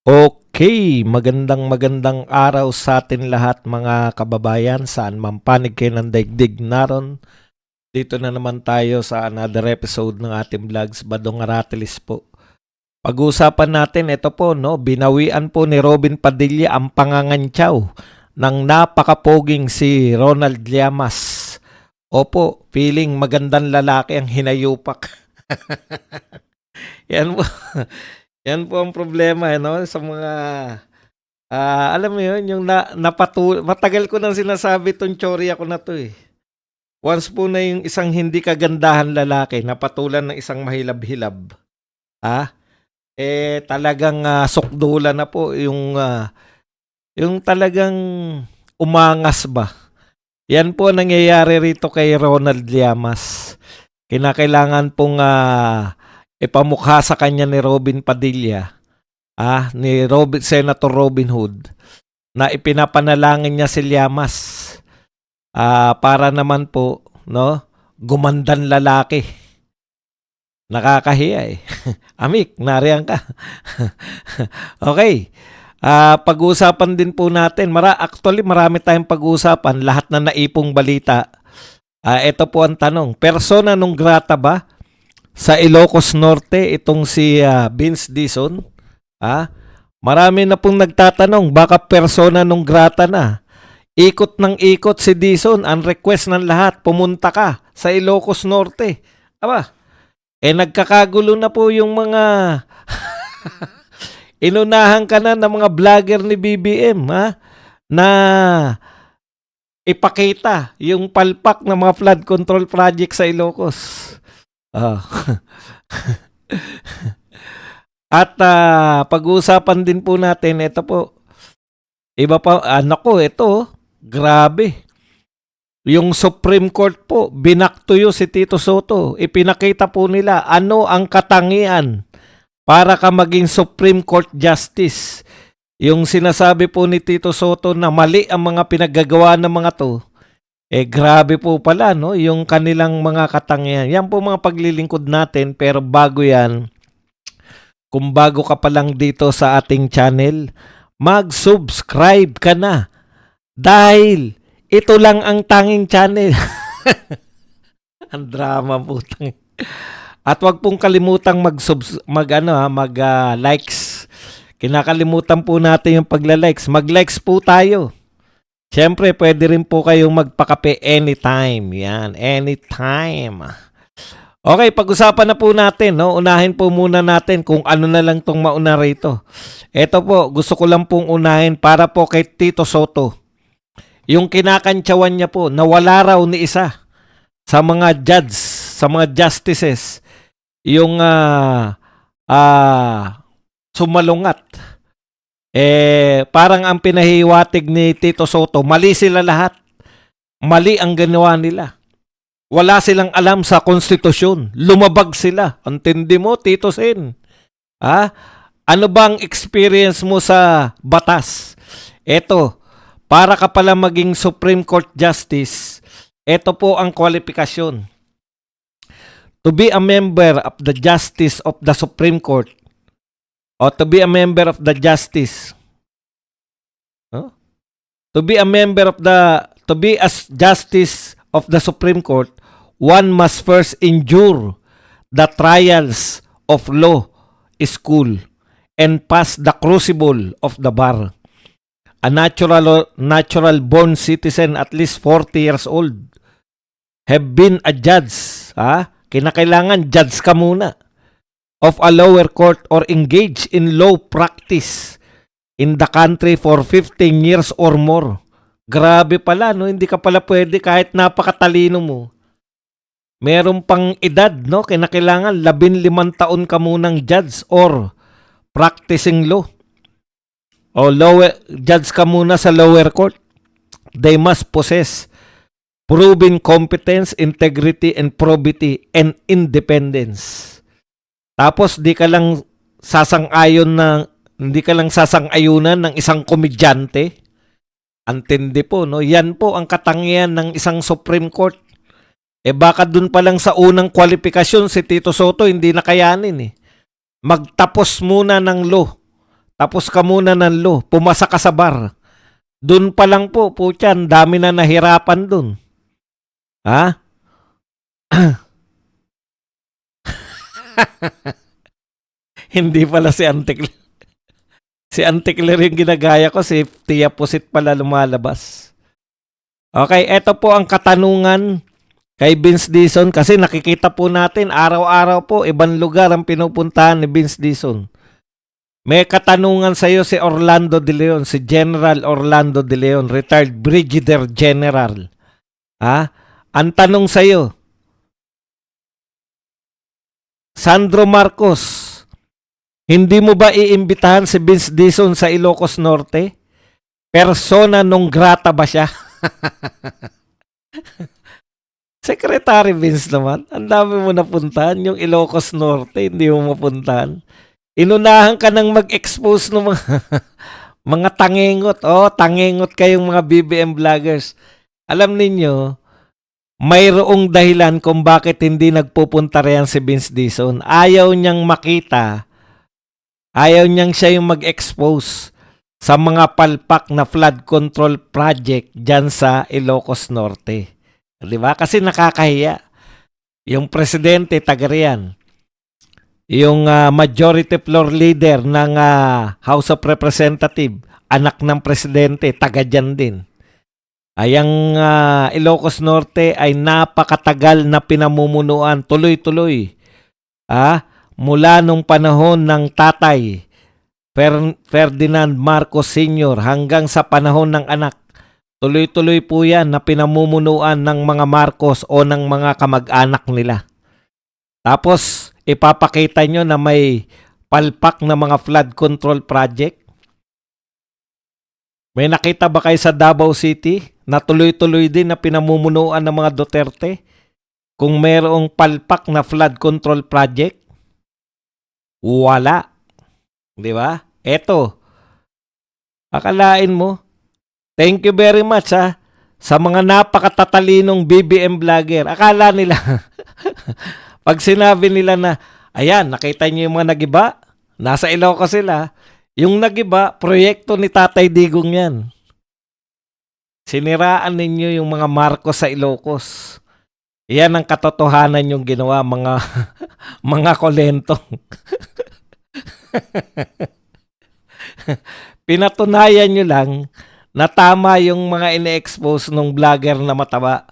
Okay, magandang araw sa atin lahat mga kababayan, saan man panig kayo ng daigdig naron. Dito na naman tayo sa another episode ng ating vlogs, Badong Aratilis po. Pag-uusapan natin, ito po, no, binawian po ni Robin Padilla ang pangangantyaw ng napakapoging si Ronald Llamas. Opo, feeling magandang lalaki ang hinayupak. Yan po. Yan po ang problema, no? Sa mga, alam mo yun, yung matagal ko nang sinasabi itong tsorya ko na to eh. Once po na yung isang hindi kagandahan lalaki, napatulan ng isang mahilab-hilab, talagang sukdula na po yung talagang umangas ba. Yan po ang nangyayari rito kay Ronald Llamas. Kinakailangan pong ipamukha sa kanya ni Robin Padilla, ni Senator Robin Hood, na ipinapanalangin niya si Llamas para naman po, no, gumandang lalaki. Nakakahiya eh. Amik, nariyan ka. Okay. Pag-uusapan din po natin. Actually, marami tayong pag-uusapan. Lahat na naipong balita. Ito po ang tanong. Persona non grata ba sa Ilocos Norte itong si Vince Dizon? Marami na pong nagtatanong, baka persona non grata na. Ikot ng ikot si Dizon, ang request ng lahat, pumunta ka sa Ilocos Norte. Nagkakagulo na po yung mga inunahan ka na ng mga vlogger ni BBM, na ipakita yung palpak ng mga flood control project sa Ilocos. At pag-uusapan din po natin, ito po, iba pa, ito, grabe. Yung Supreme Court po, binaktuyo si Tito Soto. Ipinakita po nila ano ang katangian para ka maging Supreme Court Justice. Yung sinasabi po ni Tito Soto na mali ang mga pinaggagawa ng mga to, grabe po pala, no, yung kanilang mga katangian. Yan po mga paglilingkod natin, pero bago yan, kung bago ka pa lang dito sa ating channel, mag-subscribe ka na. Dahil ito lang ang tanging channel. Ang drama po. At wag pong kalimutang mag-likes. Kinakalimutan po natin yung pagla-likes. Mag-likes po tayo. Siyempre, pwede rin po kayong magpakape anytime. Yan, anytime. Okay, pag-usapan na po natin. No? Unahin po muna natin kung ano na lang itong mauna rito. Ito po, gusto ko lang pong unahin para po kay Tito Soto. Yung kinakantsawan niya po, nawala raw ni isa sa mga judges, sa mga justices, yung sumalungat. Parang ang pinahiwatig ni Tito Soto, mali sila lahat. Mali ang ginawa nila. Wala silang alam sa konstitusyon. Lumabag sila. Antindi mo, Tito Sen. Ano bang experience mo sa batas? Eto, para ka pala maging Supreme Court Justice, eto po ang kwalifikasyon. To be a member of the Justice of the Supreme Court, o to be a member of the Justice, to be as Justice of the Supreme Court, one must first endure the trials of law school and pass the crucible of the bar. A natural born citizen at least 40 years old have been a judge. Kinakailangan judge ka muna of a lower court or engage in law practice in the country for 15 years or more. Grabe pala, no? Hindi ka pala pwede kahit napakatalino mo. Meron pang edad, no? Kinakailangan 15 taon ka munang judge or practicing law. O judge ka muna sa lower court. They must possess proven competence, integrity, and probity, and independence. Tapos hindi ka lang sasang-ayunan ng isang komedyante. Antindi po, no? Yan po ang katangian ng isang Supreme Court. Baka dun pa lang sa unang kwalifikasyon si Tito Soto hindi nakayanin. Magtapos muna ng law. Tapos ka muna ng law, pumasa ka sa bar. Doon pa lang po, putyan, dami na nahirapan doon. Ha? Hindi pala si Antikler. Si Antikler yung ginagaya ko, si Tia Pusit pala lumalabas. Okay, eto po ang katanungan kay Vince Dizon kasi nakikita po natin araw-araw po ibang lugar ang pinupuntahan ni Vince Dizon. May katanungan sa iyo si Orlando De Leon, si General Orlando De Leon, retired Brigadier General. Ha? Ang tanong sa iyo, Sandro Marcos, hindi mo ba iimbitahan si Vince Dizon sa Ilocos Norte? Persona non grata ba siya? Secretary Vince naman, ang dami mo napuntahan. Yung Ilocos Norte, hindi mo mapuntahan. Inunahan ka nang mag-expose ng mga, mga tangengot. Oh, tangengot kayong mga BBM vloggers. Alam ninyo, mayroong dahilan kung bakit hindi nagpupunta riyan si Vince Dizon. Ayaw niyang makita. Ayaw niyang siya yung mag-expose sa mga palpak na flood control project dyan sa Ilocos Norte. Di ba? Kasi nakakahiya. Yung presidente, taga riyan. Yung majority floor leader ng House of Representatives, anak ng presidente, taga dyan din. Ay ang Ilocos Norte ay napakatagal na pinamumunuan, tuloy-tuloy. Mula nung panahon ng tatay, Ferdinand Marcos Sr. hanggang sa panahon ng anak. Tuloy-tuloy po yan na pinamumunuan ng mga Marcos o ng mga kamag-anak nila. Tapos, ipapakita nyo na may palpak na mga flood control project. May nakita ba kayo sa Davao City na tuloy-tuloy din na pinamumunuan ng mga Duterte? Kung mayroong palpak na flood control project? Wala. Di ba? Eto. Akalain mo. Thank you very much sa mga napakatatalinong BBM vlogger. Akala nila, pag sinabi nila na, ayan, nakita niyo yung mga nagiba? Nasa Ilocos sila. Yung nagiba, proyekto ni Tatay Digong yan. Siniraan ninyo yung mga Marcos sa Ilocos. Yan ang katotohanan yung ginawa, mga mga kolentong. Pinatunayan nyo lang na tama yung mga ine-expose ng vlogger na mataba.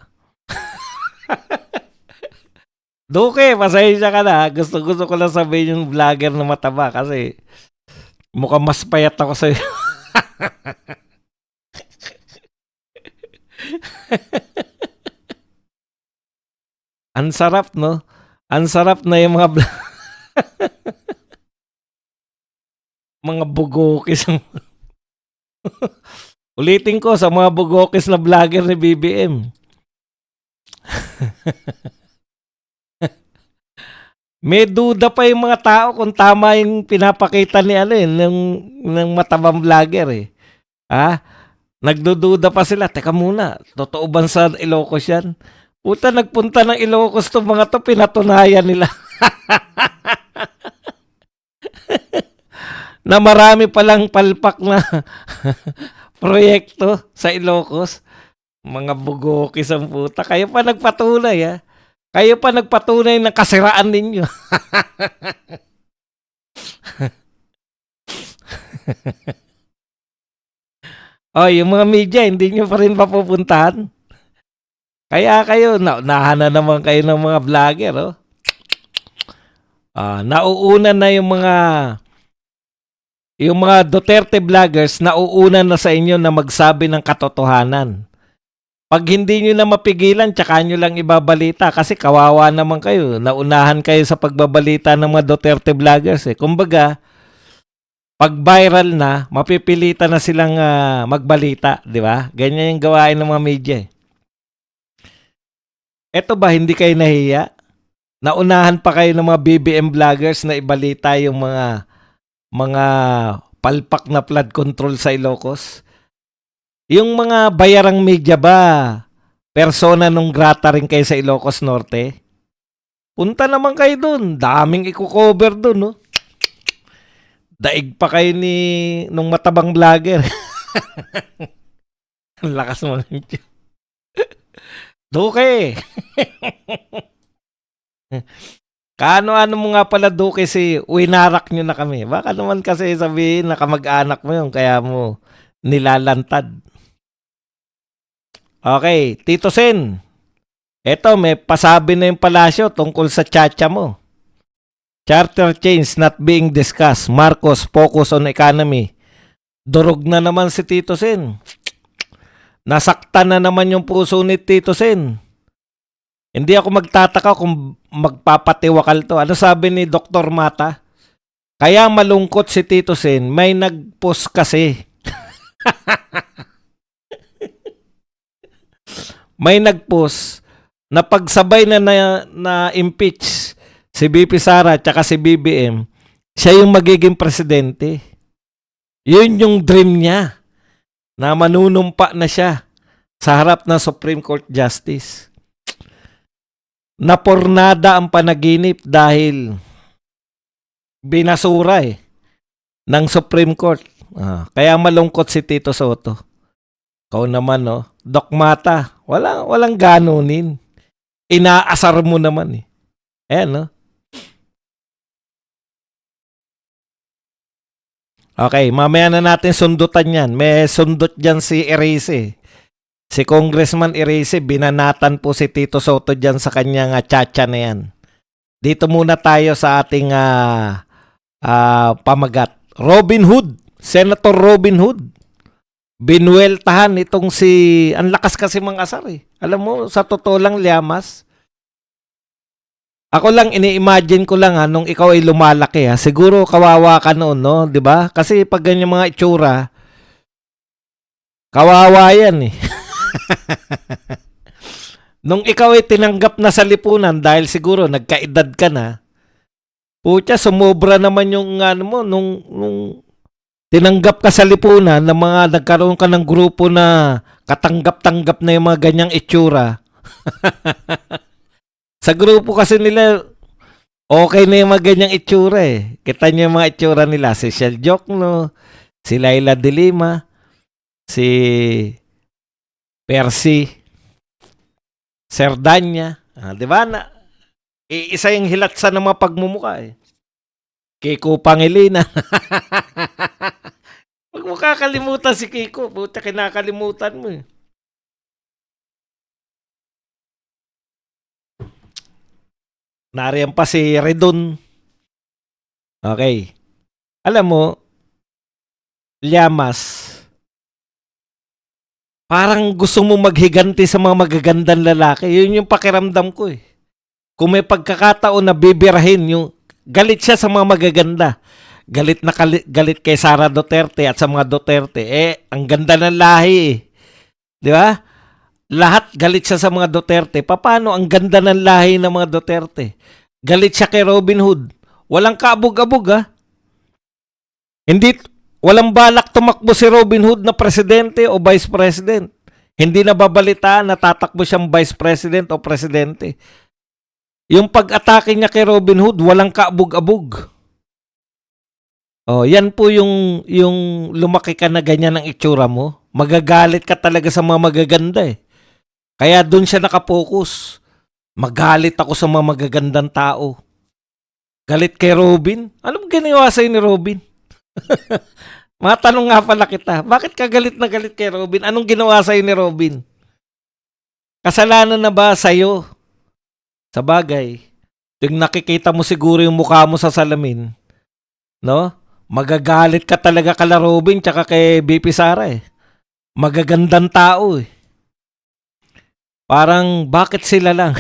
Duke, pasensya ka na. Gusto ko lang sabihin yung vlogger na mataba kasi mukhang mas payat ako sa'yo. Ang sarap, no? Ang sarap na yung mga mga bugokis. Ulitin ko sa mga bugokis na vlogger ni BBM. May duda pa yung mga tao kung tama yung pinapakita ni ng matabang vlogger eh. Nagdududa pa sila. Teka muna, totoo ba sa Ilocos yan? Puta, nagpunta ng Ilocos to mga to, pinatunayan nila. Na marami palang palpak na proyekto sa Ilocos. Mga bugokis ang puta. Kayo pa nagpatunay Kayo pa nagpatunay ng kasiraan ninyo. Yung mga media, hindi nyo pa rin papupuntahan. Kaya kayo, naunahan na naman kayo ng mga vlogger. Nauuna na yung mga Duterte vloggers, nauuna na sa inyo na magsabi ng katotohanan. Pag hindi nyo na mapigilan, tsaka nyo lang ibabalita kasi kawawa naman kayo. Naunahan kayo sa pagbabalita ng mga Duterte vloggers. Kumbaga, pag viral na, mapipilitan na silang magbalita, di ba? Ganyan yung gawain ng mga media. Eto ba, hindi kayo nahiya? Naunahan pa kayo ng mga BBM vloggers na ibalita yung mga palpak na flood control sa Ilocos? Yung mga bayarang media ba, persona non grata rin kayo sa Ilocos Norte? Punta naman kayo dun. Daming i-cover dun, no? Daig pa kayo nung matabang vlogger. Ang lakas mo. Duke. Kaano-ano mo nga pala, Duke, si winarak nyo na kami. Baka naman kasi sabihin na kamag-anak mo yun, kaya mo nilalantad. Okay, Tito Sen. Eto, may pasabi na yung palasyo tungkol sa tsatsya mo. Charter change not being discussed. Marcos focus on economy. Durog na naman si Tito Sen. Nasaktan na naman yung puso ni Tito Sen. Hindi ako magtataka kung magpapatiwakal to. Ano sabi ni Dr. Mata? Kaya malungkot si Tito Sen, may nag-post kasi. May nag-post na pagsabay na impeach si BP Sara at si BBM, siya yung magiging presidente. Yun yung dream niya, na manunumpa na siya sa harap ng Supreme Court Justice. Napornada ang panaginip dahil binasura ng Supreme Court. Kaya malungkot si Tito Soto. Ikaw naman, no? Doc Mata, walang ganunin. Inaasar mo naman eh. Ayan, no? Okay, mamaya na natin sundutan yan. May sundot dyan si Erese. Si Congressman Erese, binanatan po si Tito Soto dyan sa kanyang tsatsya na yan. Dito muna tayo sa ating pamagat. Robin Hood, Senator Robin Hood. Binueltahan itong ang lakas kasi mga asar eh. Alam mo, sa totoo lang, Liamas, ako lang, ini-imagine ko lang nung ikaw ay lumalaki siguro kawawa ka noon, no? 'Di ba? Kasi pag ganyan mga itsura, kawawa yan eh. Nung ikaw ay tinanggap na sa lipunan dahil siguro nagkaedad ka na, putya, sumobra naman yung mo, nung tinanggap ka sa lipunan ng mga nagkaroon ka ng grupo na katanggap-tanggap na yung mga ganyang itsura. Sa grupo kasi nila, okay na yung mga ganyang itsura eh. Kita niyo yung mga itsura nila. Si Shell Jokno, si Laila de Lima, si Percy Serdanya. Di ba? Isa yung hilatsa ng mga pagmumuka eh. Kiko Pangilinan. Huwag mo kakalimutan si Kiko. Buta kinakalimutan mo eh. Nariyan pa si Redon. Okay. Alam mo, Llamas, parang gusto mo maghiganti sa mga magagandang lalaki. Yun yung pakiramdam ko eh. Kung may pagkakataon na bibirahin, yung galit siya sa mga magaganda. Galit na galit kay Sara Duterte at sa mga Duterte. Ang ganda ng lahi eh. Di ba? Lahat galit siya sa mga Duterte. Paano ang ganda ng lahi ng mga Duterte? Galit siya kay Robin Hood. Walang kaabog-abog walang balak tumakbo si Robin Hood na presidente o vice president. Hindi nababalitaan na tatakbo siyang vice president o presidente. Yung pag-atake niya kay Robin Hood, walang kaabog-abog. Yan po yung lumaki ka na ganyan ang itsura mo. Magagalit ka talaga sa mga magaganda eh. Kaya doon siya nakapokus. Magalit ako sa mga magagandang tao. Galit kay Robin? Anong ginawa sa'yo ni Robin? Matanong nga pala kita. Bakit ka galit na galit kay Robin? Anong ginawa sa'yo ni Robin? Kasalanan na ba sa'yo? Sa bagay, yung nakikita mo siguro yung mukha mo sa salamin, no? Magagalit ka talaga kala Robin tsaka kay BP Sara eh. Magagandang tao eh. Parang, bakit sila lang?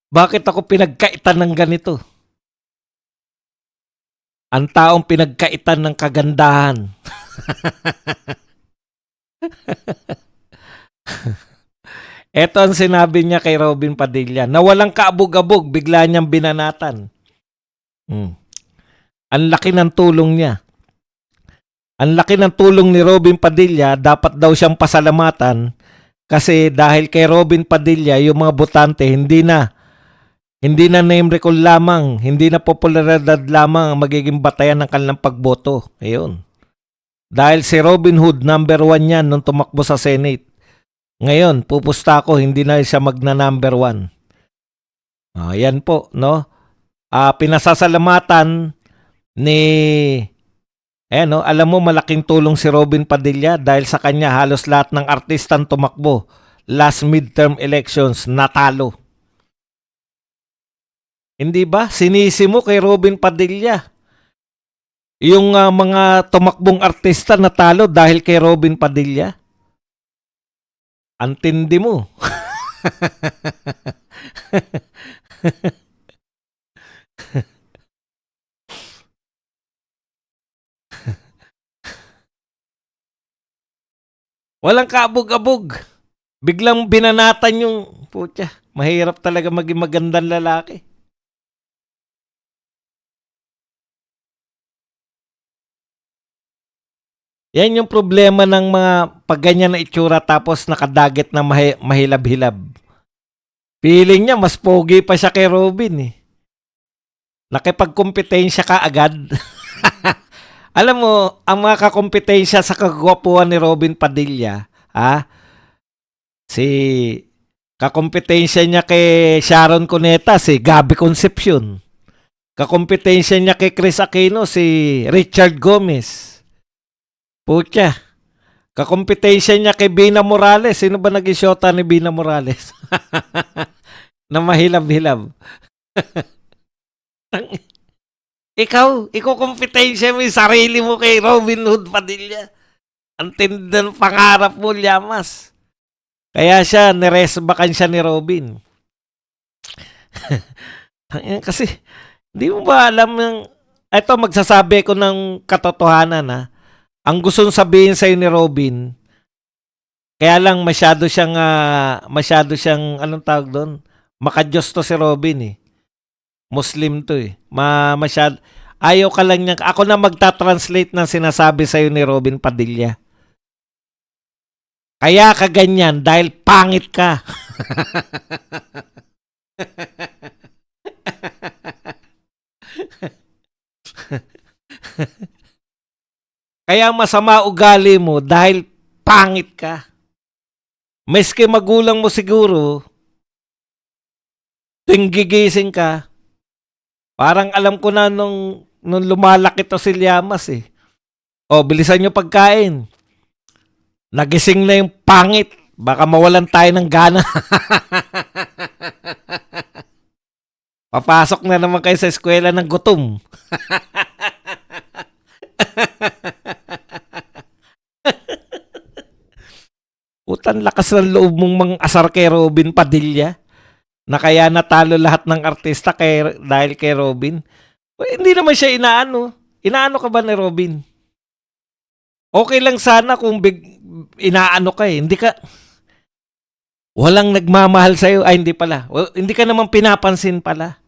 Bakit ako pinagkaitan ng ganito? Ang taong pinagkaitan ng kagandahan. Ito ang sinabi niya kay Robin Padilla, na walang kaabog-abog, bigla niyang binanatan. Ang laki ng tulong niya. Ang laki ng tulong ni Robin Padilla, dapat daw siyang pasalamatan kasi dahil kay Robin Padilla, yung mga botante hindi Hindi na name recall lamang, hindi na popularidad lamang ang magiging batayan ng kanilang pagboto. Ayun. Dahil si Robin Hood, number 1 yan nung tumakbo sa Senate. Ngayon, pupusta ako, hindi na siya magna-number 1. Yan po, no? Pinasasalamatan ni alam mo malaking tulong si Robin Padilla dahil sa kanya halos lahat ng artistang tumakbo last midterm elections natalo. Hindi ba? Sinisi mo kay Robin Padilla. Yung mga tumakbong artista natalo dahil kay Robin Padilla. Antindi mo. Walang kaabog-abog. Biglang binanatan yung putya. Mahirap talaga maging magandang lalaki. Yan yung problema ng mga pagganyan na itsura tapos nakadaget na mahilab-hilab. Feeling niya mas pogi pa siya kay Robin eh. Nakipagkompetensya ka agad. Alam mo, ang mga kakompetensya sa kagwapuan ni Robin Padilla, si kakompetensya niya kay Sharon Cuneta, si Gabby Concepcion. Kakompetensya niya kay Chris Aquino, si Richard Gomez. Putya. Kakompetensya niya kay Bina Morales. Sino ba naging syota ni Bina Morales? Na mahilab-hilab. Ikaw kompetensya mo yung sarili mo kay Robin Hood Padilla. Ang tindan pangarap mo, Llamas. Kaya siya, niresbakan siya ni Robin. Kasi, di mo ba alam yung... Ito, magsasabi ko ng katotohanan, Ang gustong sabihin sa'yo ni Robin, kaya lang masyado siyang, anong tawag doon? Makadiyos to si Robin eh. Muslim to eh. Ayaw ka lang niya. Ako na magta-translate ng sinasabi sa'yo ni Robin Padilla. Kaya ka ganyan dahil pangit ka. Kaya masama ugali mo dahil pangit ka. Maski magulang mo siguro, tuwing gigising ka, parang alam ko na nung lumalaki to si Llamas eh. Bilisan nyo pagkain. Nagising na yung pangit. Baka mawalan tayo ng gana. Papasok na naman kayo sa eskwela ng gutom. Utan lakas ng loob mong mang-asar kay Robin Padilla na kaya natalo lahat ng artista dahil kay Robin. Hindi naman siya inaano. Inaano ka ba ni Robin? Okay lang sana kung inaano ka eh. Hindi ka... Walang nagmamahal sa'yo. Ay, hindi pala. Hindi ka naman pinapansin pala.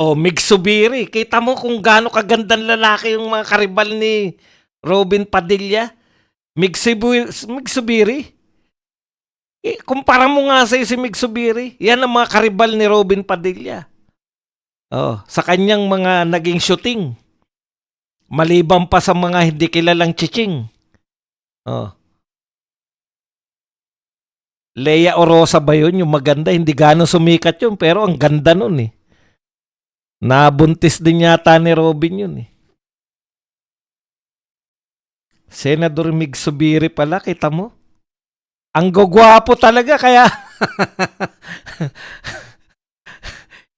Mig Subiri. Kita mo kung gaano kagandang lalaki yung mga karibal ni Robin Padilla. Mig Subiri. Kumpara mo nga sa'yo si Mig Subiri. Yan ang mga karibal ni Robin Padilla. Sa kanyang mga naging shooting. Maliban pa sa mga hindi kilalang chiching. Lea Orosa ba yun? Yung maganda. Hindi gano'ng sumikat yun. Pero ang ganda nun eh. Nabuntis din yata ni Robin yun eh. Senador Mig Subiri pala, kita mo? Ang gugwapo talaga kaya...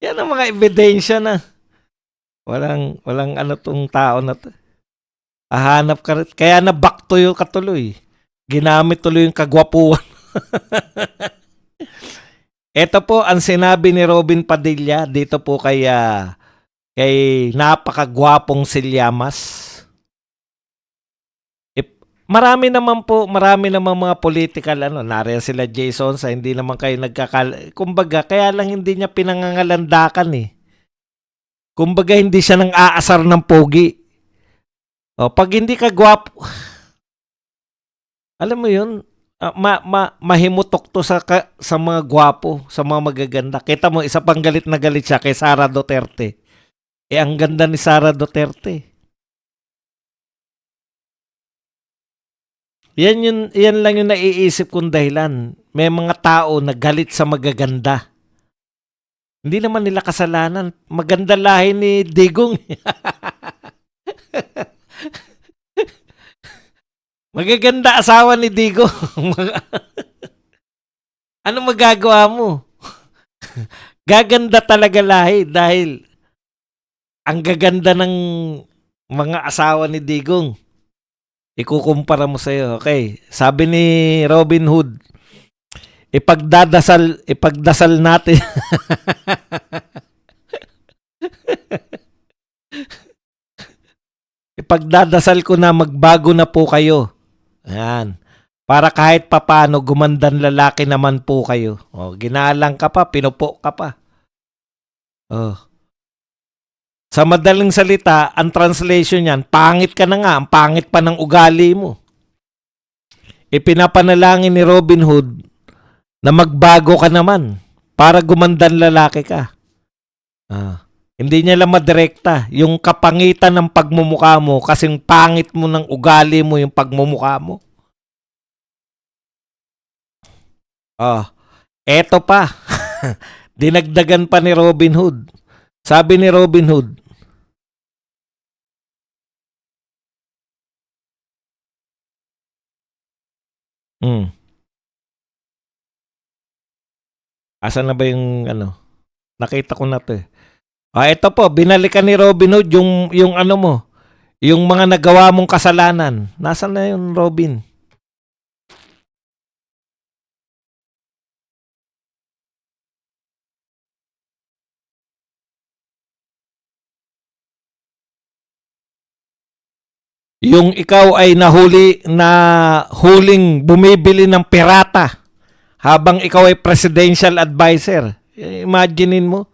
Yan ang mga ebidensya na walang ano tong tao na to. Ahanap ka rin. Kaya na back to you katuloy. Ginamit tuloy yung kagwapuan. Ito po ang sinabi ni Robin Padilla dito po kay napakagwapong si Llamas. Marami naman mga political nariyan sila Jason sa hindi naman kayo kumbaga kaya lang hindi niya pinangangalandakan eh. Kumbaga hindi siya nang aasar ng pogi. Pag hindi ka gwapo Alam mo yun, mahimutok to sa mga gwapo, sa mga magaganda. Kita mo, isa pang galit na galit siya kay Sara Duterte. Eh, ang ganda ni Sara Duterte. Yan lang yung naiisip kong dahilan. May mga tao na galit sa magaganda. Hindi naman nila kasalanan. Maganda lahi ni Digong. Magaganda asawa ni Digong. Ano magagawa mo? Gaganda talaga lahi dahil ang gaganda ng mga asawa ni Digong. Ikukumpara mo sa'yo. Okay. Sabi ni Robin Hood, ipagdasal natin. Ipagdadasal ko na magbago na po kayo. Ayan. Para kahit papano gumandan lalaki naman po kayo. Oh, ginalang ka pa, pinupo ka pa. Oh. Sa madaling salita, ang translation niyan, pangit ka na nga, ang pangit pa ng ugali mo. Ipinapanalangin ni Robin Hood na magbago ka naman para gumandan lalaki ka. Ah. Hindi niya lang madirekta yung kapangitan ng pagmumukha mo kasing pangit mo ng ugali mo yung pagmumukha mo. Ah, eto pa. Dinagdagan pa ni Robin Hood. Sabi ni Robin Hood, hmm, asan na ba yung ano? Nakita ko na to eh. Ah, ito po, binalikan ni Robin Hood yung ano mo, yung mga nagawa mong kasalanan. Nasaan na yung Robin? Yung ikaw ay huling bumibili ng pirata habang ikaw ay presidential advisor. Imaginein mo,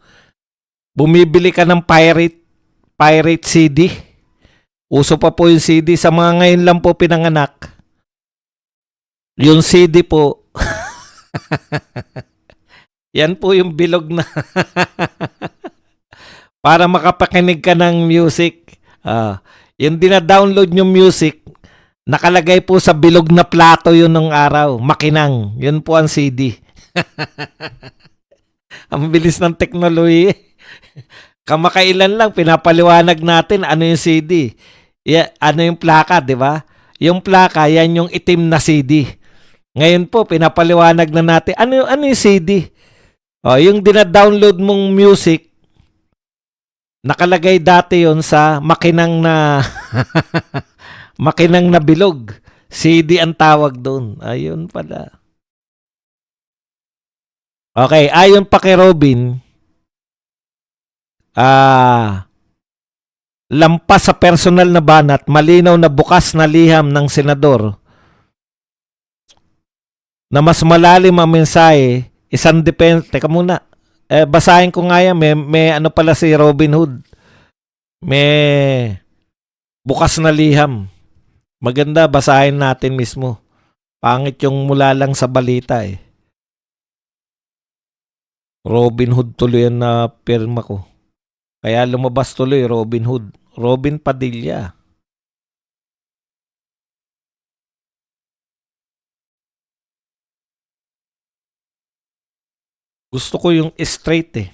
bumibili ka ng pirate CD. Uso pa po yung CD sa mga ngayon lang po pinanganak. Yung CD po, yan po yung bilog na para makapakinig ka ng music. Yung dina-download yung music, nakalagay po sa bilog na plato yun ng araw. Makinang. Yun po ang CD. Ang bilis ng teknolohiya. Kamakailan lang, pinapaliwanag natin ano yung CD. Ano yung plaka, di ba? Yung plaka, yan yung itim na CD. Ngayon po, pinapaliwanag na natin, ano yung CD? Yung dina-download mong music, nakalagay dati yon sa makinang na makinang na bilog. CD ang tawag doon. Ayun pala. Okay, ayon pa kay Robin, lampas sa personal na banat, malinaw na bukas na liham ng senador na mas malalim ang mensahe, isang depensa. Teka muna. Basahin ko nga yan. May ano pala si Robin Hood. May bukas na liham. Maganda, basahin natin mismo. Pangit yung mula lang sa balita eh. Robin Hood tuloy yan na pirma ko. Kaya lumabas tuloy Robin Hood. Robin Padilla. Gusto ko yung straight eh.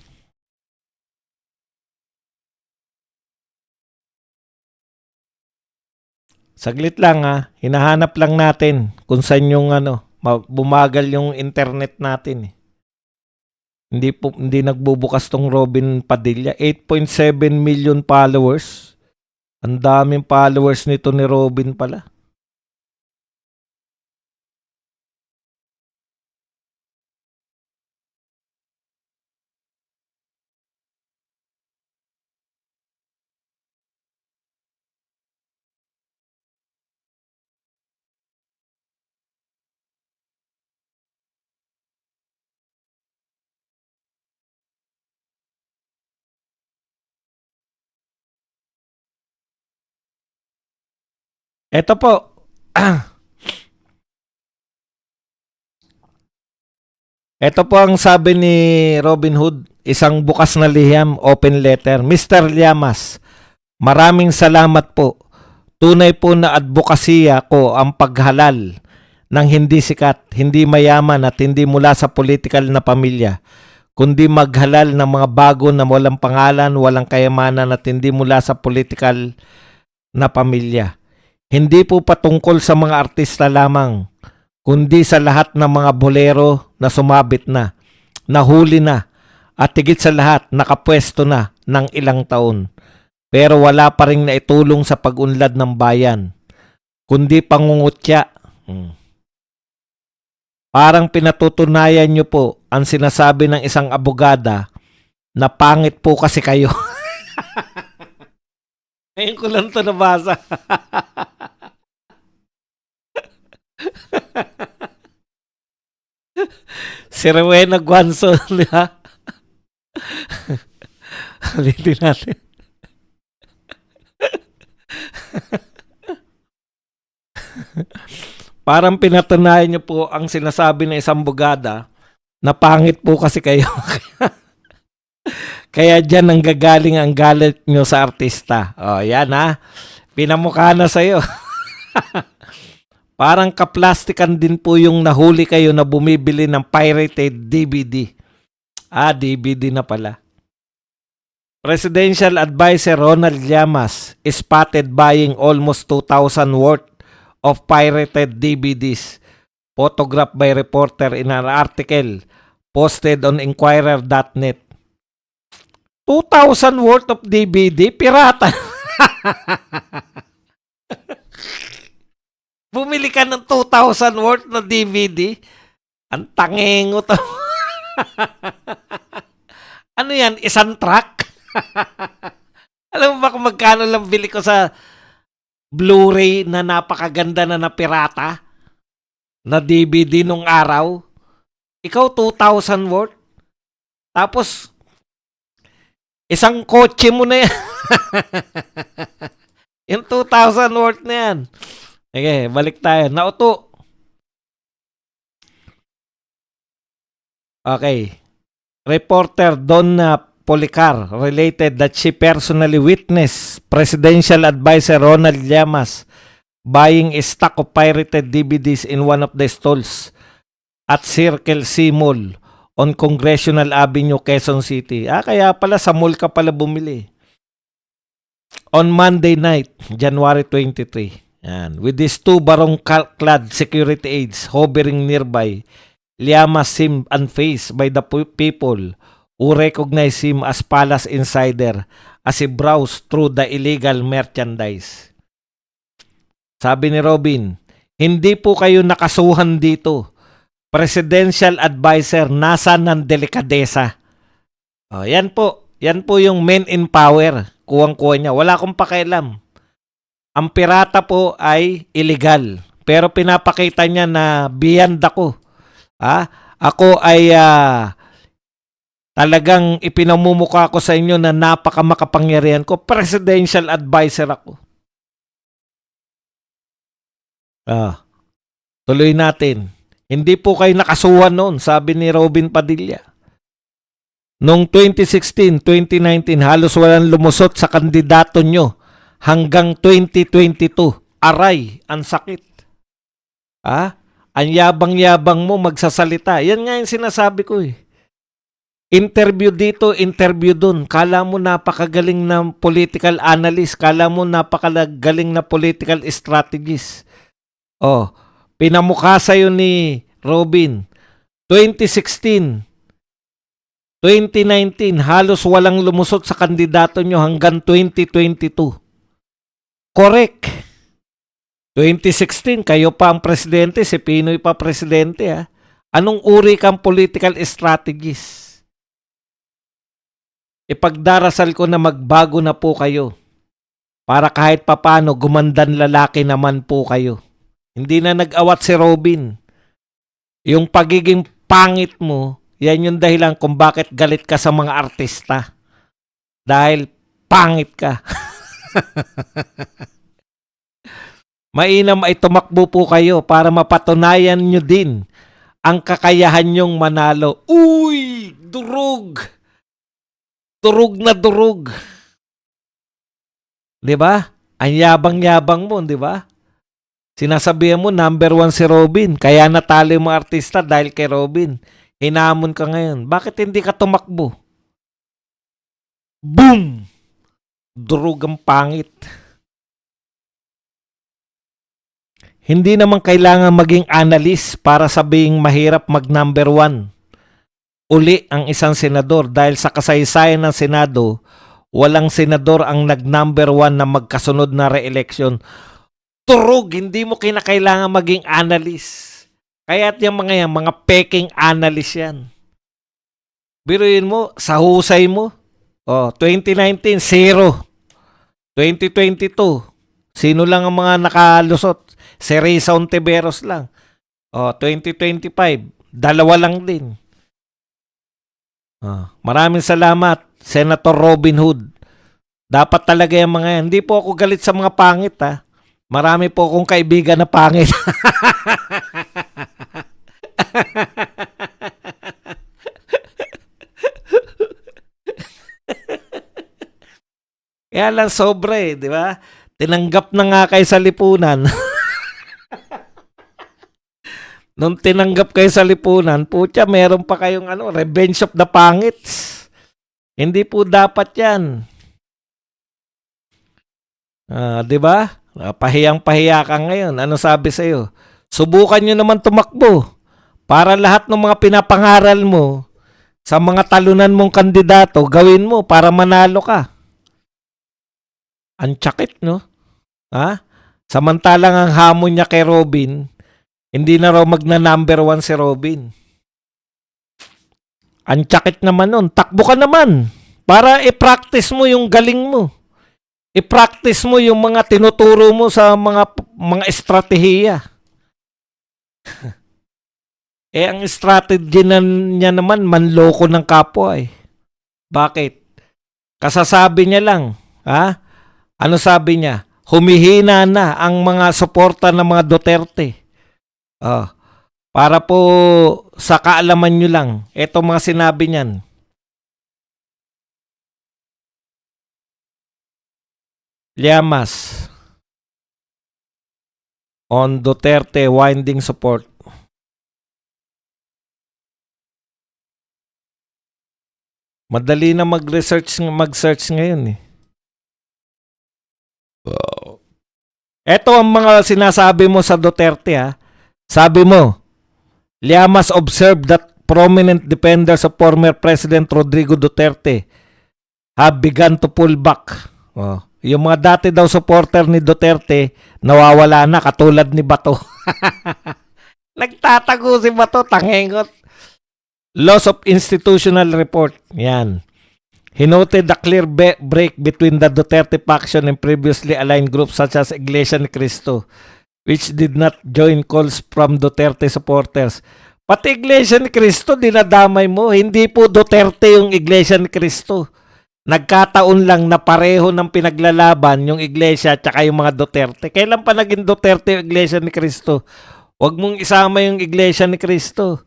Saglit lang ha. Hinahanap lang natin kung saan yung ano, bumagal yung internet natin eh. Hindi nagbubukas tong Robin Padilla. 8.7 million followers. Ang daming followers nito ni Robin pala. Eto po. Ito po ang sabi ni Robin Hood, isang bukas na liham, open letter. Mr. Llamas, maraming salamat po. Tunay po na advokasya ko ang paghalal ng hindi sikat, hindi mayaman at hindi mula sa political na pamilya, kundi maghalal ng mga bago na walang pangalan, walang kayamanan at hindi mula sa political na pamilya. Hindi po patungkol sa mga artista lamang, kundi sa lahat ng mga bolero na sumabit na, nahuli na, at higit sa lahat nakapwesto na ng ilang taon. Pero wala pa rin naitulong sa pag-unlad ng bayan, kundi pangungutya. Parang pinatutunayan nyo po ang sinasabi ng isang abogada na pangit po kasi kayo. Ngayon ko lang ito nabasa. Si Rowena Guanzo, di ba? Ulitin natin. Parang pinatunayan niyo po ang sinasabi ng isang bugada na pangit po kasi kayo. Kaya dyan ang gagaling ang galit nyo sa artista. O, yan ha. Pinamukha na sa'yo. Parang kaplastikan din po yung nahuli kayo na bumibili ng pirated DVD. DVD na pala. Presidential Advisor Ronald Llamas is spotted buying almost 2,000 worth of pirated DVDs. Photographed by reporter in an article posted on Inquirer.net. 2,000 worth of DVD? Pirata. Bumili ka ng 2,000 worth na DVD? Ang tangengo to. Ano yan? Isang track? Alam mo ba kung magkano lang bili ko sa Blu-ray na napakaganda na pirata? Na DVD nung araw? Ikaw 2,000 worth? Tapos, isang kotse mo na yan. Yung 2,000 worth na yan. Okay, balik tayo. Nauto. Okay. Reporter Donna Policar related that she personally witnessed Presidential Advisor Ronald Llamas buying a stock of pirated DVDs in one of the stalls at Circle C Mall on Congressional Avenue, Quezon City. Kaya pala sa mall ka pala bumili. On Monday night, January 23. Yan. With these two barong-clad security aides hovering nearby, Llamas seemed unfazed by the people who recognized him as palace insider as he browsed through the illegal merchandise. Sabi ni Robin, hindi po kayo nakasuhan dito. Presidential Advisor, nasa ng delikadesa. Yan po yung men in power. Kuwang-kuha niya. Wala akong pakialam. Ang pirata po ay illegal. Pero pinapakita niya na beyond ako. Ako ay talagang ipinamumukha ko sa inyo na napakamakapangyarihan ko. Presidential Advisor ako. Tuloy natin. Hindi po kayo nakasuhan noon, sabi ni Robin Padilla. Noong 2016, 2019, halos walang lumusot sa kandidato nyo hanggang 2022. Aray, ang sakit. Ang yabang-yabang mo magsasalita. Yan nga yung sinasabi ko eh. Interview dito, interview dun. Kala mo napakagaling na political analyst. Kala mo napakagaling na political strategist. Pinamukha sa'yo ni Robin. 2016, 2019, halos walang lumusot sa kandidato nyo hanggang 2022. Correct. 2016, kayo pa ang presidente, si Pinoy pa presidente. Anong uri kang political strategist? Ipagdarasal ko na magbago na po kayo para kahit papano gumandan lalaki naman po kayo. Hindi na nag-awat si Robin. Yung pagiging pangit mo, yan yung dahilan kung bakit galit ka sa mga artista. Dahil pangit ka. Mainam ay tumakbo po kayo para mapatunayan nyo din ang kakayahan nyong manalo. Uy! Durog! Durog na durog. 'Di ba? Ang yabang-yabang mo, 'di ba? Sinasabihan mo number one si Robin. Kaya natalo yung mga artista dahil kay Robin. Hinamon ka ngayon. Bakit hindi ka tumakbo? Boom! Durog ang pangit. Hindi naman kailangan maging analyst para sabihing mahirap mag number one uli ang isang senador dahil sa kasaysayan ng Senado, walang senador ang nag-number one na magkasunod na re-election. Turog, hindi mo kinakailangan maging analyst. Kaya't yung mga yan, mga peking analyst yan. Biruin mo, sa husay mo, 2019, 0. 2022, sino lang ang mga nakalusot? Si Risa Ontiveros lang. 2025, 2 lang din. Maraming salamat, Senator Robin Hood. Dapat talaga yung mga yan. Hindi po ako galit sa mga pangit, ha. Marami po akong kaibigan na pangit. Kaya lang sobre, di ba? Tinanggap na nga kayo sa lipunan. Nung tinanggap kayo sa lipunan, putya, meron pa kayong revenge of the pangits. Hindi po dapat yan. Di ba? Pahiyang-pahiya ka ngayon. Ano sabi sa'yo? Subukan nyo naman tumakbo para lahat ng mga pinapangaral mo sa mga talunan mong kandidato, gawin mo para manalo ka. Ang tsakit, no? Samantalang ang hamon niya kay Robin, hindi na raw magna-number one si Robin. Ang tsakit naman nun. Takbo ka naman para i-practice mo yung galing mo. I-practice mo yung mga tinuturo mo sa mga estratehiya. Ang strategy niya naman, manloko ng kapwa eh. Bakit? Kasasabi niya lang, ano sabi niya? Humihina na ang mga suporta ng mga Duterte. Para po sa kaalaman nyo lang, ito mga sinabi niyan. Llamas on Duterte winding support. Madali na mag-search ngayon eh. Ito ang mga sinasabi mo sa Duterte ha. Sabi mo, Llamas observed that prominent defenders of former President Rodrigo Duterte have begun to pull back. Yung mga dati daw supporter ni Duterte, nawawala na katulad ni Bato. Nagtatago si Bato, tangengot. Loss of institutional report. Yan. He noted the clear break between the Duterte faction and previously aligned groups such as Iglesia ni Cristo, which did not join calls from Duterte supporters. Pati Iglesia ni Cristo, dinadamay mo. Hindi po Duterte yung Iglesia ni Cristo. Nagkataon lang na pareho ng pinaglalaban yung Iglesia at yung mga Duterte. Kailan pa naging Duterte yung Iglesia ni Cristo? Huwag mong isama yung Iglesia ni Cristo.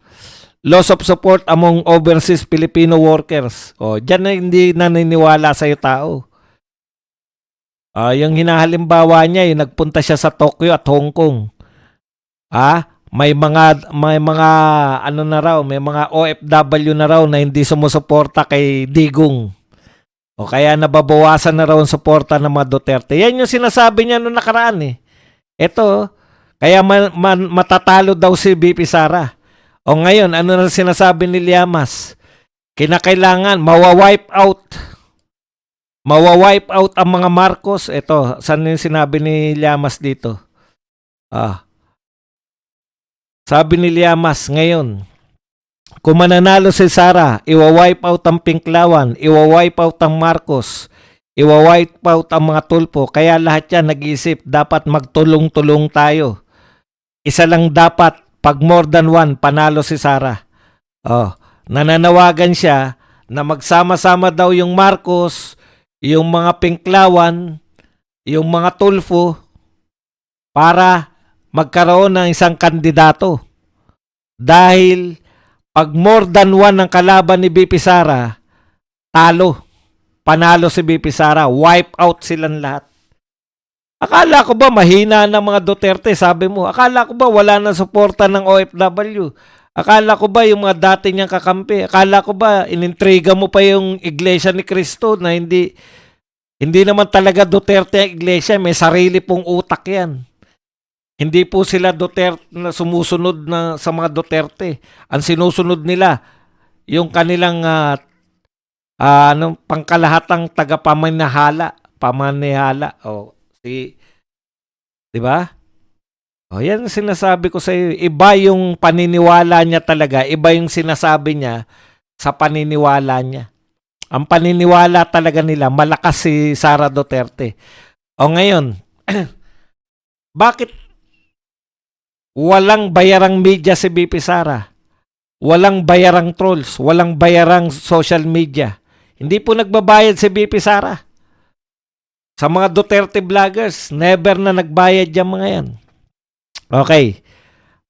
Loss of support among overseas Filipino workers. Diyan na hindi naniniwala sa'yo tao. Yung hinahalimbawa niya, yung nagpunta siya sa Tokyo at Hong Kong. May mga OFW na raw na hindi sumusuporta kay Digong. Kaya nababawasan na raw ang suporta ng mga Duterte. Yan yung sinasabi niya noong nakaraan eh. Ito, kaya matatalo daw si BP Sara. Ngayon, ano na sinasabi ni Llamas? Kinakailangan, mawa-wipe out ang mga Marcos. Ito, saan yung sinabi ni Llamas dito? Sabi ni Llamas, ngayon, kung mananalo si Sara, iwa-wipe out ang Pinklawan, iwa-wipe out ang Marcos, iwa-wipe out ang mga tulpo. Kaya lahat yan nag-iisip, dapat magtulong-tulong tayo. Isa lang dapat, pag more than one, panalo si Sara. Nananawagan siya na magsama-sama daw yung Marcos, yung mga Pinklawan, yung mga tulfo, para magkaroon ng isang kandidato. Dahil pag more than one ang kalaban ni BP Sara, talo. Panalo si BP Sara. Wipe out silang lahat. Akala ko ba mahina ng mga Duterte, sabi mo? Akala ko ba wala na suporta ng OFW? Akala ko ba yung mga dati niyang kakampi? Akala ko ba inintriga mo pa yung Iglesia ni Cristo na hindi naman talaga Duterte ang Iglesia, may sarili pong utak yan. Hindi po sila Duterte na sumusunod na sa mga Duterte. Ang sinusunod nila yung kanilang pangkalahatang pamanihala. Di ba? O, yan ang sinasabi ko sa iyo. Iba yung paniniwala niya talaga. Iba yung sinasabi niya sa paniniwala niya. Ang paniniwala talaga nila, malakas si Sara Duterte. O ngayon, bakit walang bayarang media si BP Sara? Walang bayarang trolls, walang bayarang social media. Hindi po nagbabayad si BP Sara. Sa mga Duterte vloggers, never na nagbayad yung mga yan. Okay.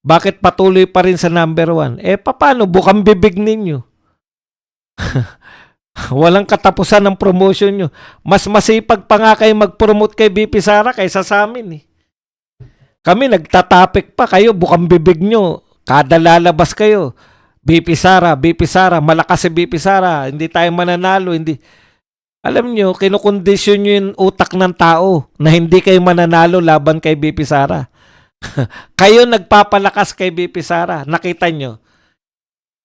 Bakit patuloy pa rin sa number 1? Paano? Bukang bibig ninyo. Walang katapusan ng promotion nyo. Mas masipag pa nga kayo mag-promote kay BP Sara kaysa sa amin. Kami nagtatapik pa kayo, bukang bibig nyo. Kada lalabas kayo. BP Sara, malakas si BP Sara. Hindi tayo mananalo, hindi. Alam nyo, kinukondisyon nyo yung utak ng tao na hindi kayo mananalo laban kay BP Sara. Kayo nagpapalakas kay BP Sara. Nakita nyo?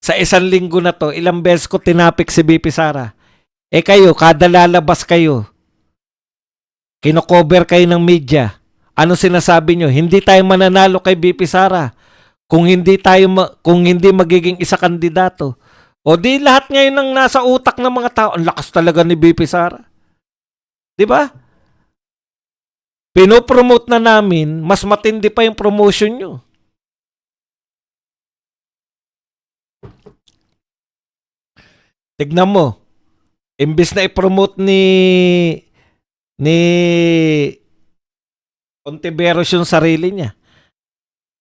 Sa isang linggo na to, ilang beses ko tinapik si BP Sara. Kayo, kada lalabas kayo, kinocover kayo ng media. Ano sinasabi nyo? Hindi tayo mananalo kay BP Sara kung hindi magiging isa kandidato. O di lahat ngayon ang nasa utak ng mga tao, ang lakas talaga ni BP Sara. Di ba? Pinopromote na namin, mas matindi pa yung promotion nyo. Tignan mo, imbis na i-promote ni Ontiveros yung sarili niya.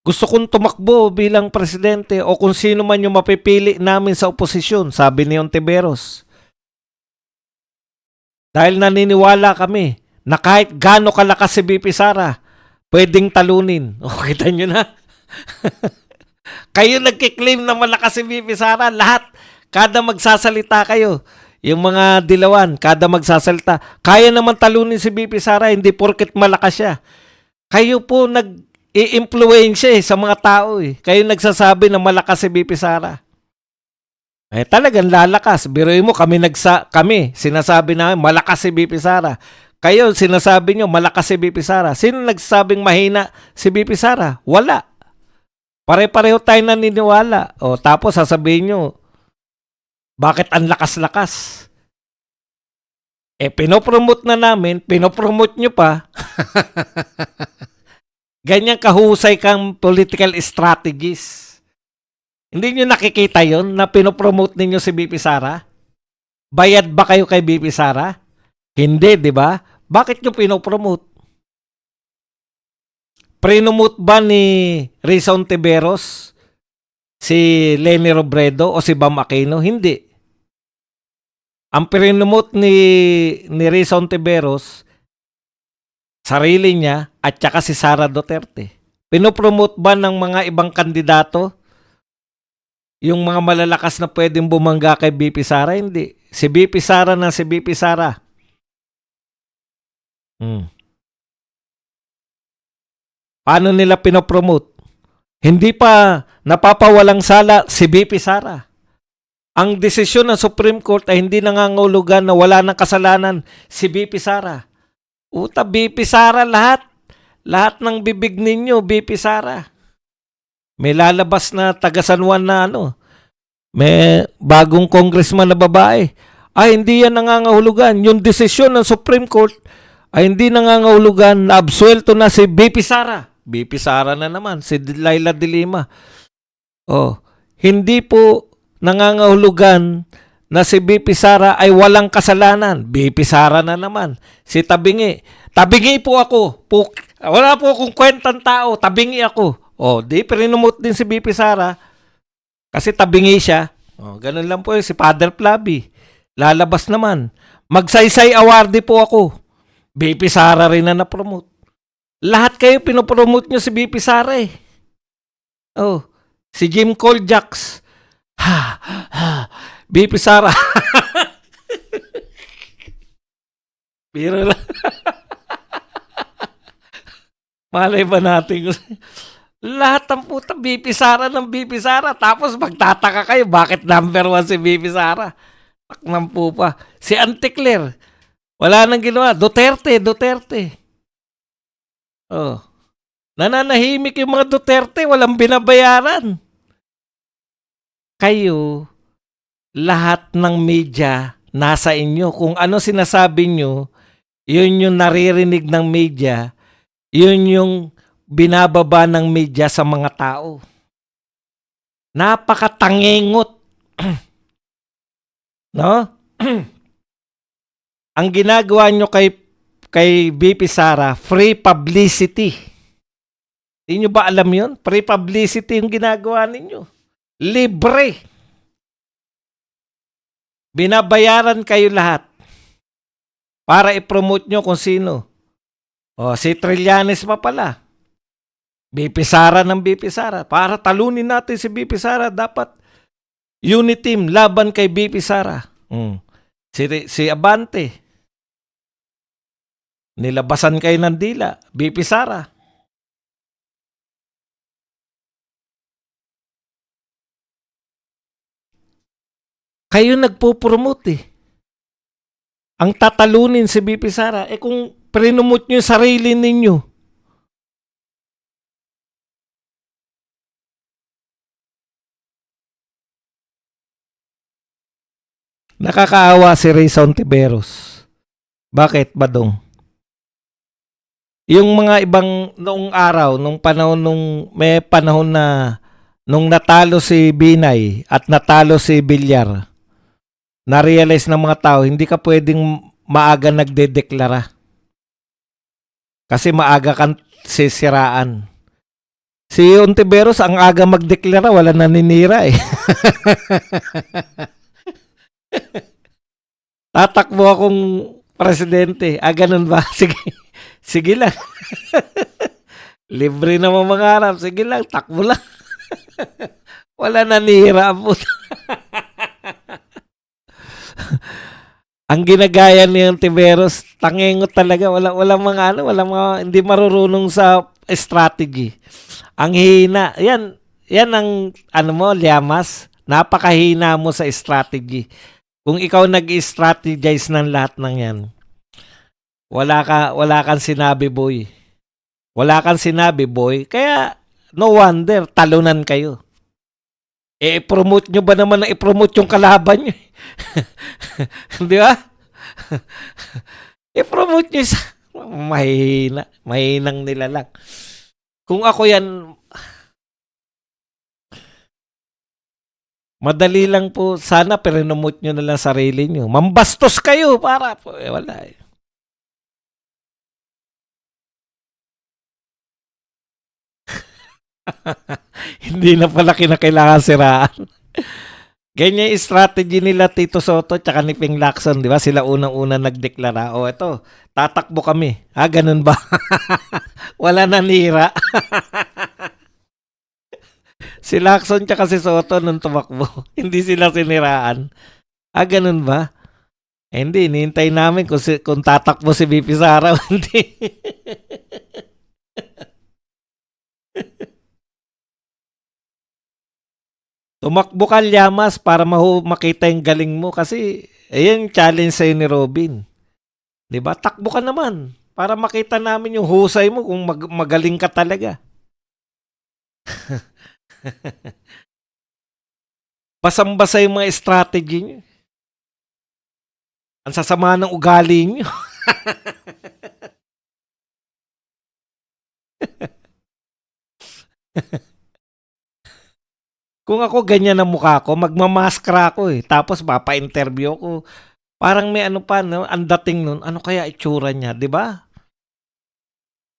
Gusto kong tumakbo bilang presidente o kung sino man yung mapipili namin sa oposisyon, sabi ni Ontiveros. Dahil naniniwala kami na kahit gaano kalakas si BP Sara, pwedeng talunin. O, kita nyo na? Kayo nagkiklaim na malakas si BP Sara, lahat. Kada magsasalita kayo, yung mga dilawan, kada magsasalita, kaya naman talunin si BP Sara, hindi porket malakas siya. Kayo po nag-i-influensya sa mga tao. Kayo nagsasabi na malakas si BP Sara. Talagang lalakas. Biruin mo, kami sinasabi namin malakas si BP Sara. Kayo, sinasabi nyo malakas si BP Sara. Sino nagsasabing mahina si BP Sara? Wala. Pare-pareho tayo naniniwala. O, tapos sasabihin nyo, bakit ang lakas-lakas? Pinopromote na namin, pinopromote nyo pa. Ganyan kahusay kang political strategies. Hindi nyo nakikita yon na pinopromote ninyo si BP Sara? Bayad ba kayo kay BP Sara? Hindi, di ba? Bakit nyo pinopromote? Prinomote ba ni Risa Ontiveros si Leni Robredo o si Bam Aquino? Hindi. Ang prinomote ni Risa Ontiveros, sarili niya at saka si Sara Duterte. Pinopromote ba ng mga ibang kandidato yung mga malalakas na pwedeng bumangga kay BP Sara? Hindi. Si BP Sara na si BP Sara. Paano nila pinopromote? Hindi pa napapawalang sala si BP Sara. Ang desisyon ng Supreme Court ay hindi nangangahulugan na wala ng kasalanan si BP Sara. BP Sara lahat. Lahat ng bibig ninyo, BP Sara. May lalabas na taga San Juan na may bagong congressman na babae. Hindi yan nangangahulugan. Yung desisyon ng Supreme Court ay hindi nangangahulugan na absuelto na si BP Sara. BP Sara na naman, si Laila de Lima. Hindi po nangangahulugan na si BP Sara ay walang kasalanan. BP Sara na naman. Si Tabingi. Tabingi po ako. Wala po akong kwentang tao. Tabingi ako. Di, prinomote din si BP Sara. Kasi tabingi siya. Oh, ganun lang po si Father Flavi. Lalabas naman. Magsaysay awardee po ako. BP Sara rin na na-promote. Lahat kayo pinopromote nyo si BP Sara eh. Oh, si Jim Coljax. BP Sara. Biro lang. Malay ba natin kung lahat ng puta BP Sara ng BP Sara. Tapos magtataka kayo bakit number 1 si BP Sara. Taknang po pa. Si Auntie Claire. Wala nang ginawa. Duterte. Oh. Nananahimik yung mga Duterte. Walang binabayaran. Kayo, lahat ng media nasa inyo. Kung ano sinasabi nyo, yun yung naririnig ng media. Yun yung binababa ng media sa mga tao. Napakatangingot. No? Ang ginagawa nyo kay BP Sara, free publicity. Hindi nyo ba alam yun? Free publicity yung ginagawa ninyo. Libre. Binabayaran kayo lahat para i-promote nyo kung sino. O, si Trillanes pa pala. BP Sara ng BP Sara. Para talunin natin si BP Sara, dapat unit team laban kay BP Sara. Si Abante. Nilabasan kayo ng dila. BP Sara. Kayo nagpo-promote eh. Ang tatalunin si BP Sara, kung prinomote nyo yung sarili ninyo. Nakakaawa si Rayson Tiberos. Bakit, Badong? Yung mga ibang noong araw, may panahon na nung natalo si Binay at natalo si Villar, na-realize ng mga tao, hindi ka pwedeng maaga nagdedeklara. Kasi maaga kang sisiraan. Si Ontiveros, ang aga magdeklara, wala naninira eh. Tatakbo akong presidente. Ganun ba? Sige. Sige lang. Libre na mamangarap. Sige lang, takbo lang. Wala nanira po. Ang ginagaya ni Ontiveros, tangengot talaga. Wala mga hindi marurunong sa strategy. Ang hina. Yan ang Llamas. Napakahina mo sa strategy. Kung ikaw nag-strategize ng lahat ng yan, wala kang sinabi, boy. Wala kang sinabi, boy. Kaya, no wonder, talunan kayo. I-promote nyo ba naman na i-promote yung kalaban nyo? Di ba? I-promote nyo sa mahinang nila lang. Kung ako yan, madali lang po, sana pinomote nyo na lang sarili nyo. Mambastos kayo para po, wala eh. Hindi na pala kinakailangan siraan. Ganyan yung strategy nila Tito Soto tsaka ni Ping Lacson, di ba? Sila unang-una nagdeklara. O ito, tatakbo kami. Ganun ba? Wala nanira. Si Lacson tsaka si Soto nung tumakbo. Hindi sila siniraan. Ganun ba? Hindi, nihintay namin kung tatakbo si BP Sara o hindi. Tumakbo ka, Llamas, para makita yung galing mo kasi ayan challenge sa'yo ni Robin. Diba? Takbo ka naman para makita namin yung husay mo kung magaling ka talaga. Basang-basa yung mga strategy niyo. Ang sasama ng ugali niyo. Kung ako ganyan ang mukha ko, magmamaskara ako eh. Tapos papa-interview ko. Parang may no? Ang dating nun, ano kaya itsura niya, di ba?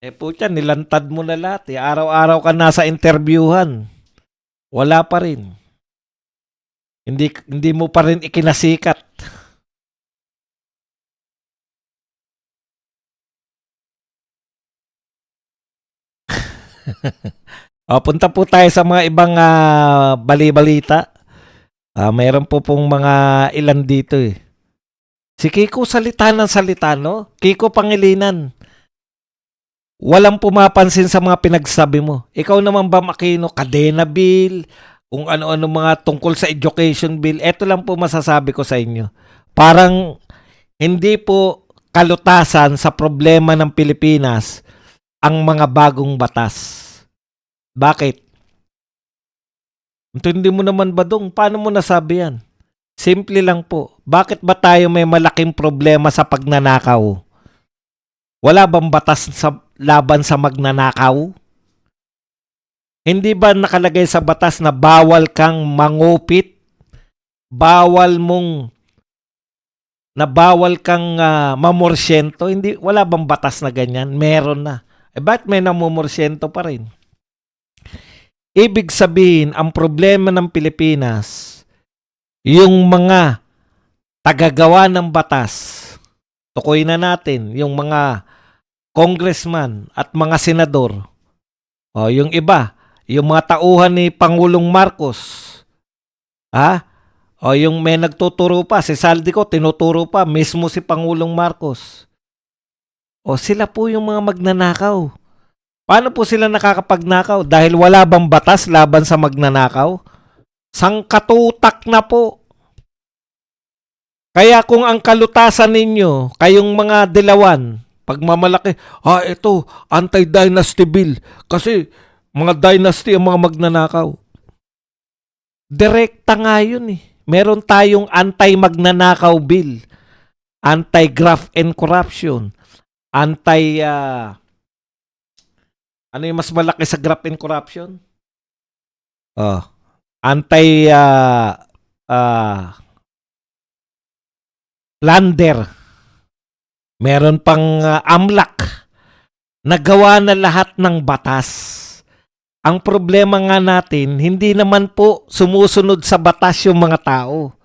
Putya, nilantad mo na lahat eh. Araw-araw ka nasa interviewhan. Wala pa rin. Hindi mo pa rin ikinasikat. Punta po tayo sa mga ibang bali-balita. Mayroon po pong mga ilan dito eh. Si Kiko salita ng salita, no? Kiko Pangilinan. Walang pumapansin sa mga pinagsabi mo. Ikaw naman ba, Makino, kadena bill, kung ano-ano mga tungkol sa education bill. Ito lang po masasabi ko sa inyo. Parang hindi po kalutasan sa problema ng Pilipinas ang mga bagong batas. Bakit? Hindi mo naman ba dong? Paano mo nasabi yan? Simple lang po. Bakit ba tayo may malaking problema sa pagnanakaw? Wala bang batas sa laban sa magnanakaw? Hindi ba nakalagay sa batas na bawal kang mangupit? Bawal kang mamorsyento? Hindi, wala bang batas na ganyan? Meron na. Bakit may namumorsyento pa rin? Ibig sabihin, ang problema ng Pilipinas, yung mga tagagawa ng batas, tukoy na natin, yung mga congressman at mga senador, yung iba, yung mga tauhan ni Pangulong Marcos, yung may nagtuturo pa, si Saldico, tinuturo pa, mismo si Pangulong Marcos. Sila po yung mga magnanakaw. Paano po sila nakakapagnakaw? Dahil wala bang batas laban sa magnanakaw? Sangkatutak na po. Kaya kung ang kalutasan ninyo, kayong mga dilawan, pagmamalaki, ito, anti-dynasty bill. Kasi mga dynasty ang mga magnanakaw. Direkta nga yun eh. Meron tayong anti-magnanakaw bill. Anti-graft and corruption. Ano yung mas malaki sa graft and corruption? Plunder. Meron pang AMLAC. Nagawa na lahat ng batas. Ang problema nga natin, hindi naman po sumusunod sa batas yung mga tao.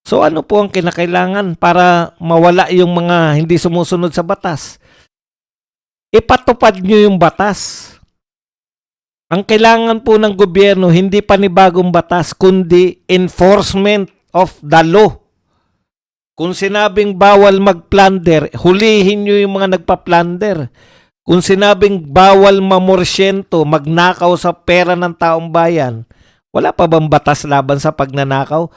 So ano po ang kinakailangan para mawala yung mga hindi sumusunod sa batas? Ipatupad nyo yung batas. Ang kailangan po ng gobyerno, hindi panibagong batas, kundi enforcement of the law. Kung sinabing bawal mag-plunder, hulihin nyo yung mga nagpa-plunder. Kung sinabing bawal mamorsyento, magnakaw sa pera ng taong bayan, wala pa bang batas laban sa pagnanakaw?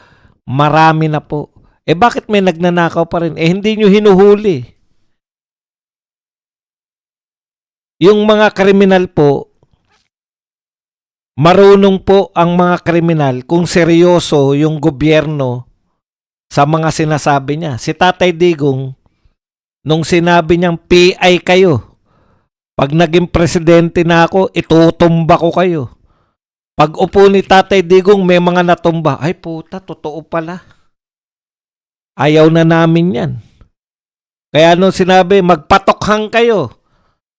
Marami na po. Bakit may nagnanakaw pa rin? Hindi nyo hinuhuli. Yung mga kriminal po, marunong po ang mga kriminal kung seryoso yung gobyerno sa mga sinasabi niya. Si Tatay Digong, nung sinabi niyang PI kayo, pag naging presidente na ako, itutumba ko kayo. Pag upo ni Tatay Digong, may mga natumba. Ay puta, totoo pala. Ayaw na namin yan. Kaya nung sinabi, magpatokhang kayo.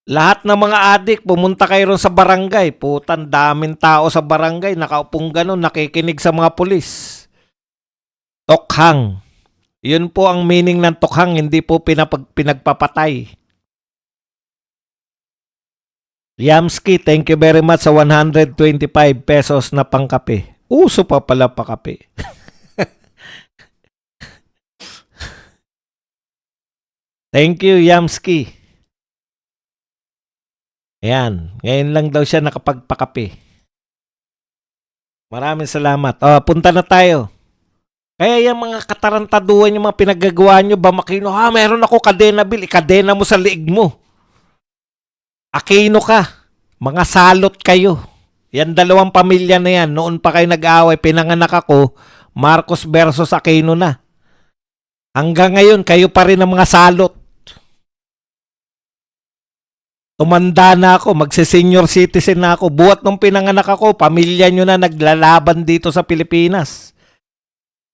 Lahat ng mga adik, pumunta kayo ron sa barangay. Putan, daming tao sa barangay. Nakaupong ganun, nakikinig sa mga pulis. Tokhang. Yun po ang meaning ng tokhang, hindi po pinagpapatay. Yamski, thank you very much sa 125 pesos na pangkape. Uso pa pala pakape. Thank you, Yamski. Ayan, ngayon lang daw siya nakapagpakape. Maraming salamat. Punta na tayo. Kaya yung mga katarantaduhan, yung mga pinagagawa nyo, ba Makino, meron ako kadena bill, ikadena mo sa liig mo. Aquino ka. Mga salot kayo. Yan dalawang pamilya na yan. Noon pa kayo nag-aaway, pinanganak ako, Marcos versus Aquino na. Hanggang ngayon, kayo pa rin ang mga salot. Tumanda na ako, magsi-senior citizen na ako. Buhat nung pinanganak ako, pamilya nyo na naglalaban dito sa Pilipinas.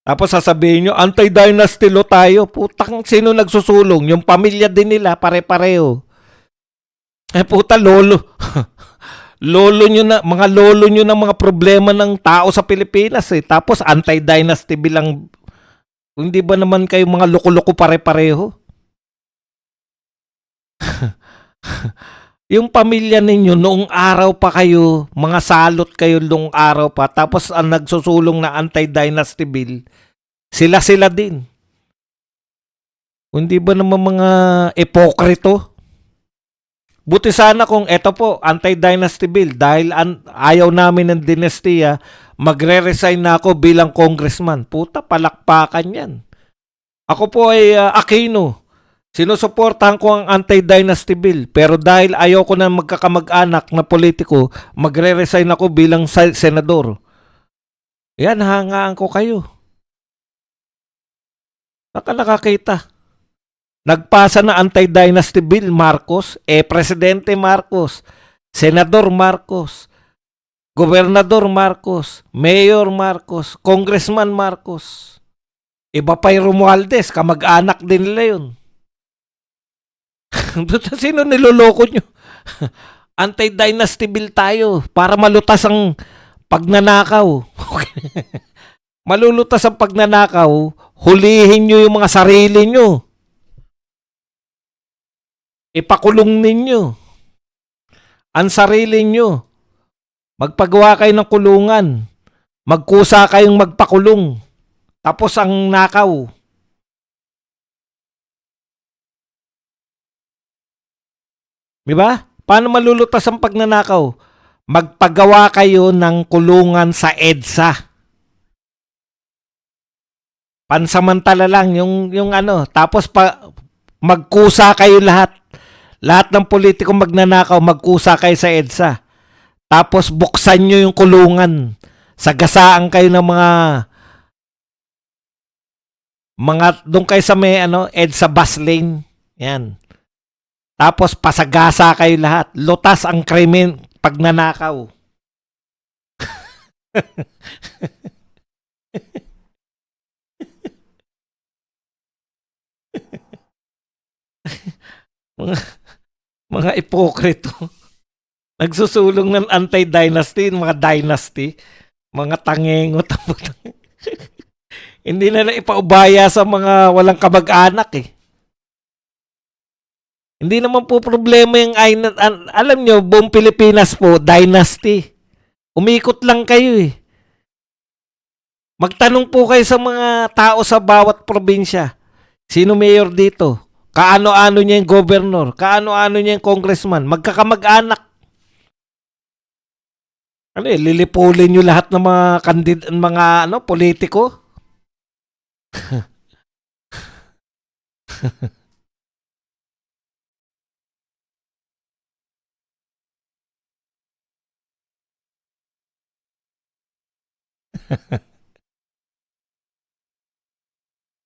Tapos sasabihin nyo, anti-dynasty law tayo. Putang, sino nagsusulong? Yung pamilya din nila, pare-pareho. Puta, lolo. mga lolo nyo ng mga problema ng tao sa Pilipinas eh. Tapos anti-dynasty bilang, hindi ba naman kayo mga loko-loko pare-pareho? Yung pamilya ninyo, noong araw pa kayo, mga salot kayo noong araw pa, tapos ang nagsusulong na anti-dynasty bill, sila-sila din. Hindi ba naman mga epokrito? Buti sana kung eto po, anti-dynasty bill, dahil ayaw namin ng dinastiya, magre-resign na ako bilang congressman. Puta, palakpakan yan. Ako po ay Aquino. Sinusuportahan ko ang anti-dynasty bill. Pero dahil ayaw ko na magkakamag-anak na politiko, magre-resign ako bilang senador. Yan, hangaan ko kayo. Nakakita. Nagpasa na anti-dynasty bill, Marcos. Presidente Marcos. Senador Marcos. Gobernador Marcos. Mayor Marcos. Congressman Marcos. Iba pa yung Romualdez. Kamag-anak din nila yun. Sino niloloko nyo? Anti-dynasty bill tayo para malutas ang pagnanakaw. Malulutas ang pagnanakaw, hulihin nyo yung mga sarili nyo. Ipakulong ninyo ang sarili nyo. Magpagawa kayo ng kulungan. Magkusa kayong magpakulong. Tapos ang nakaw. Diba? Paano malulutas ang pagnanakaw? Magpagawa kayo ng kulungan sa EDSA. Pansamantala lang yung ano. Tapos magkusa kayo lahat. Lahat ng politiko magnanakaw, magkusa kayo sa EDSA. Tapos buksan nyo yung kulungan. Sagasaan kayo ng mga doon kayo sa may EDSA bus lane. Yan. Tapos pasagasa kayo lahat. Lutas ang krimen pagnanakaw. mga ipokrito. Nagsusulong ng anti-dynasty, mga dynasty, mga tangengot. Hindi na ipaubaya sa mga walang kamag-anak eh. Hindi naman po problema yung alam nyo, buong Pilipinas po, dynasty. Umikot lang kayo eh. Magtanong po kayo sa mga tao sa bawat probinsya. Sino mayor dito? Kaano-ano niya yung governor? Kaano-ano niya yung congressman? Magkakamag-anak. Lilipulin nyo lahat ng mga politiko?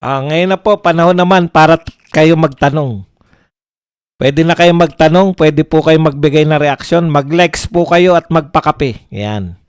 Ngayon na po, panahon naman para kayo magtanong. Pwede na kayo magtanong, pwede po kayo magbigay na reaksyon, mag-likes po kayo at magpakape. Yan.